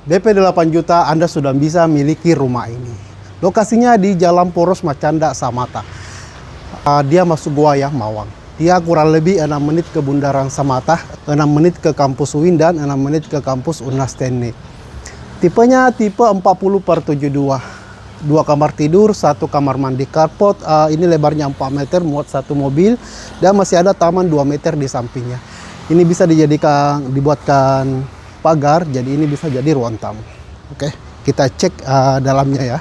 DP 8 juta Anda sudah bisa miliki rumah ini. Lokasinya di Jalan Poros Macanda, Samata. Dia masuk gua ya, Mawang. Dia kurang lebih 6 menit ke Bundaran Samata, 6 menit ke kampus UIN, dan 6 menit ke kampus Unas Teknik. Tipenya tipe 40/72. 2 kamar tidur, 1 kamar mandi carport. Ini lebarnya 4 meter, muat 1 mobil, dan masih ada taman 2 meter di sampingnya. Ini bisa dibuatkan pagar, jadi ini bisa jadi ruang tamu. Oke, kita cek dalamnya ya.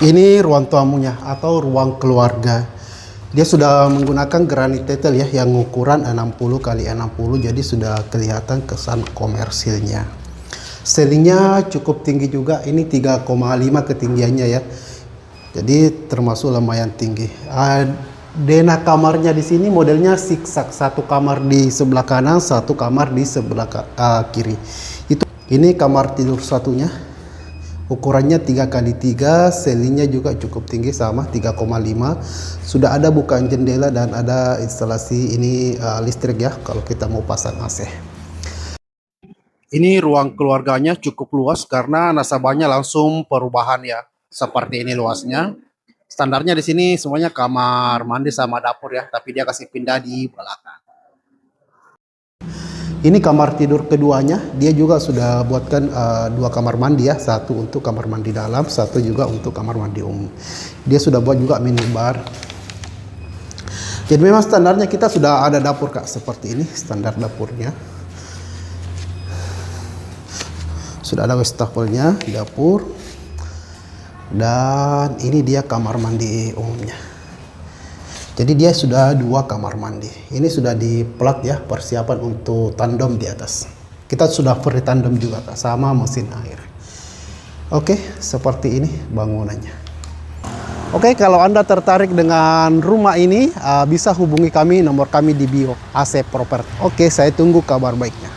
Ini ruang tamunya atau ruang keluarga. Dia sudah menggunakan granit tetel ya, yang ukuran 60 x 60, jadi sudah kelihatan kesan komersilnya. Ceilingnya cukup tinggi juga, ini 3,5 ketinggiannya ya, jadi termasuk lumayan tinggi. Dena kamarnya di sini modelnya zigzag, 1 kamar di sebelah kanan, 1 kamar di sebelah kiri. Ini kamar tidur satunya, ukurannya 3x3, ceilingnya juga cukup tinggi sama 3,5. Sudah ada bukaan jendela dan ada instalasi ini listrik ya kalau kita mau pasang AC. Ini ruang keluarganya cukup luas karena nasabahnya langsung perubahan ya. Seperti ini luasnya. Standarnya di sini semuanya kamar mandi sama dapur ya, tapi dia kasih pindah di belakang. Ini kamar tidur keduanya, dia juga sudah buatkan 2 kamar mandi ya, 1 untuk kamar mandi dalam, 1 juga untuk kamar mandi umum. Dia sudah buat juga minibar. Jadi memang standarnya kita sudah ada dapur Kak, seperti ini standar dapurnya. Sudah ada wastafelnya, dapur. Dan ini dia kamar mandi umumnya. Jadi dia sudah 2 kamar mandi. Ini sudah di plat ya, persiapan untuk tandem di atas. Kita sudah free tandem juga Kak, sama mesin air. Oke, seperti ini bangunannya. Oke, kalau Anda tertarik dengan rumah ini, bisa hubungi kami, nomor kami di bio, AC Property. Oke, saya tunggu kabar baiknya.